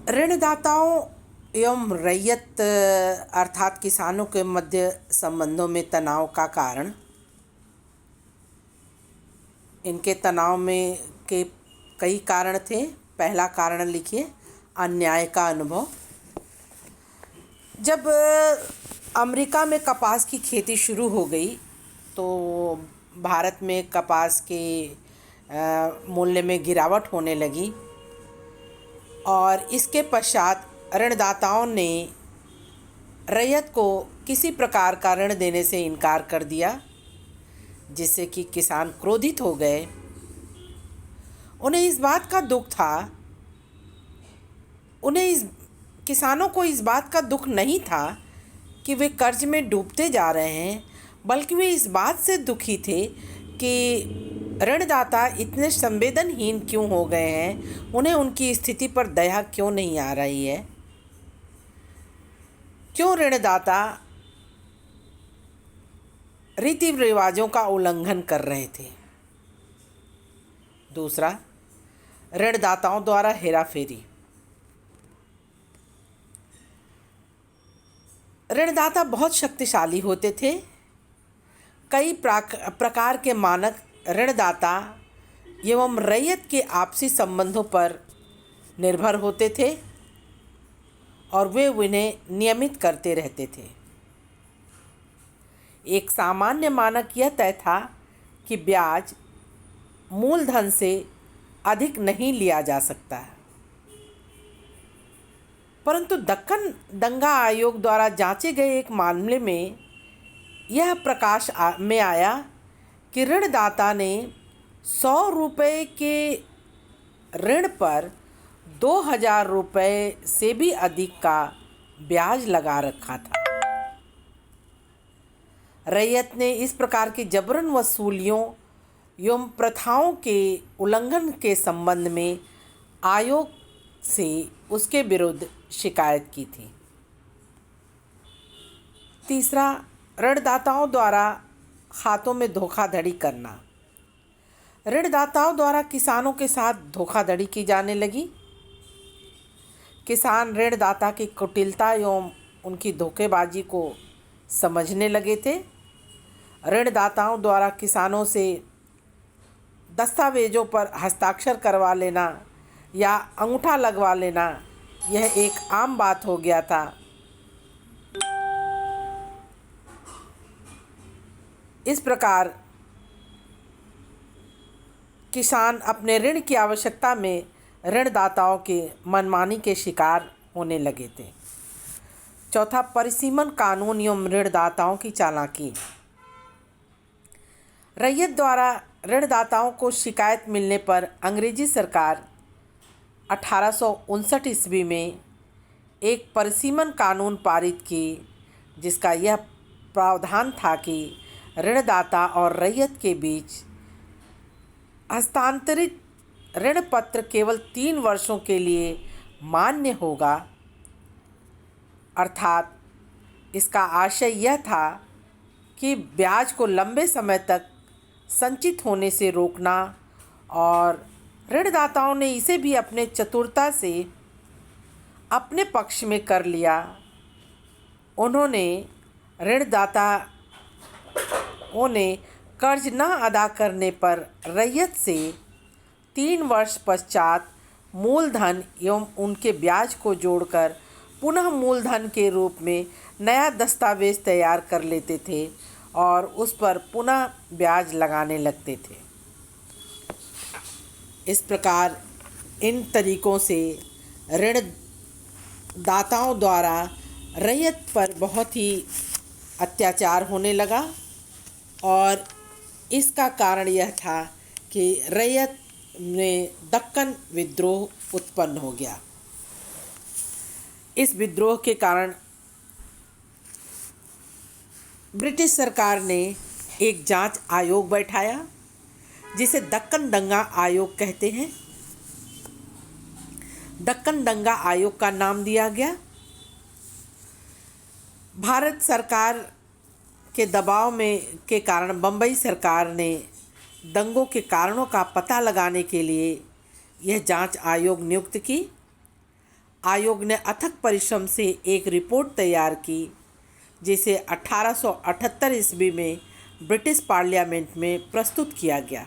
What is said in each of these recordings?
ऋणदाताओं एवं रैयत अर्थात किसानों के मध्य संबंधों में तनाव का कारण, इनके तनाव में के कई कारण थे। पहला कारण लिखिए, अन्याय का अनुभव। जब अमेरिका में कपास की खेती शुरू हो गई तो भारत में कपास के मूल्य में गिरावट होने लगी और इसके पश्चात ऋणदाताओं ने रैयत को किसी प्रकार का ऋण देने से इनकार कर दिया, जिससे कि किसान क्रोधित हो गए। उन्हें इस बात का दुख था, किसानों को इस बात का दुख नहीं था कि वे कर्ज में डूबते जा रहे हैं, बल्कि वे इस बात से दुखी थे कि ऋणदाता इतने संवेदनहीन क्यों हो गए हैं, उन्हें उनकी स्थिति पर दया क्यों नहीं आ रही है, क्यों ऋणदाता रीति रिवाजों का उल्लंघन कर रहे थे। दूसरा, ऋणदाताओं द्वारा हेराफेरी। ऋणदाता बहुत शक्तिशाली होते थे। कई प्रकार के मानक ऋणदाता एवं रैयत के आपसी संबंधों पर निर्भर होते थे और वे उन्हें नियमित करते रहते थे। एक सामान्य मानक यह तय था कि ब्याज मूलधन से अधिक नहीं लिया जा सकता है, परंतु दक्कन दंगा आयोग द्वारा जांचे गए एक मामले में यह प्रकाश में आया कि ऋणदाता ने 100 रुपये के ऋण पर 2000 रुपये से भी अधिक का ब्याज लगा रखा था। रैयत ने इस प्रकार की जबरन वसूलियों एवं प्रथाओं के उल्लंघन के संबंध में आयोग से उसके विरुद्ध शिकायत की थी। तीसरा, ऋणदाताओं द्वारा खातों में धोखाधड़ी करना। ऋणदाताओं द्वारा किसानों के साथ धोखाधड़ी की जाने लगी। किसान ऋणदाता की कुटिलता एवं उनकी धोखेबाजी को समझने लगे थे। ऋणदाताओं द्वारा किसानों से दस्तावेजों पर हस्ताक्षर करवा लेना या अंगूठा लगवा लेना यह एक आम बात हो गया था। इस प्रकार किसान अपने ऋण की आवश्यकता में ऋणदाताओं के मनमानी के शिकार होने लगे थे। चौथा, परिसीमन कानून एवं ऋणदाताओं की चालाकी। रैयत द्वारा ऋणदाताओं को शिकायत मिलने पर अंग्रेजी सरकार 1859 ईस्वी में एक परिसीमन कानून पारित की, जिसका यह प्रावधान था कि ऋणदाता और रैयत के बीच हस्तांतरित ऋण पत्र केवल 3 वर्षों के लिए मान्य होगा। अर्थात इसका आशय यह था कि ब्याज को लंबे समय तक संचित होने से रोकना, और ऋणदाताओं ने इसे भी अपने चतुरता से अपने पक्ष में कर लिया। उन्होंने ऋणदाताओं ने कर्ज न अदा करने पर रैयत से 3 वर्ष पश्चात मूलधन एवं उनके ब्याज को जोड़कर पुनः मूलधन के रूप में नया दस्तावेज तैयार कर लेते थे और उस पर पुनः ब्याज लगाने लगते थे। इस प्रकार इन तरीकों से ऋणदाताओं द्वारा रैयत पर बहुत ही अत्याचार होने लगा और इसका कारण यह था कि रैयत में दक्कन विद्रोह उत्पन्न हो गया। इस विद्रोह के कारण ब्रिटिश सरकार ने एक जांच आयोग बैठाया, जिसे दक्कन दंगा आयोग कहते हैं। दक्कन दंगा आयोग का नाम दिया गया। भारत सरकार के दबाव में के कारण बम्बई सरकार ने दंगों के कारणों का पता लगाने के लिए यह जांच आयोग नियुक्त की। आयोग ने अथक परिश्रम से एक रिपोर्ट तैयार की जिसे 1878 ईस्वी में ब्रिटिश पार्लियामेंट में प्रस्तुत किया गया।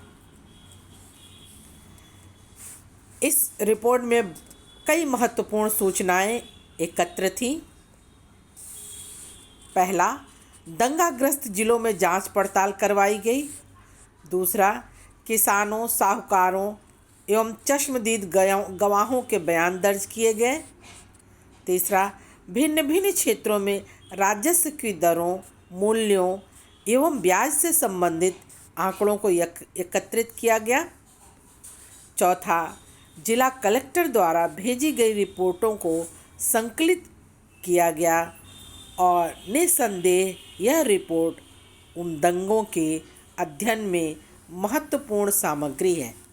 इस रिपोर्ट में कई महत्वपूर्ण सूचनाएं एकत्र थीं। पहला, दंगाग्रस्त जिलों में जांच पड़ताल करवाई गई। दूसरा, किसानों, साहूकारों एवं चश्मदीद गवाहों के बयान दर्ज किए गए। तीसरा, भिन्न भिन्न क्षेत्रों में राजस्व की दरों, मूल्यों एवं ब्याज से संबंधित आंकड़ों को एकत्रित किया गया। चौथा, जिला कलेक्टर द्वारा भेजी गई रिपोर्टों को संकलित किया गया और निस्संदेह यह रिपोर्ट उन दंगों के अध्ययन में महत्वपूर्ण सामग्री है।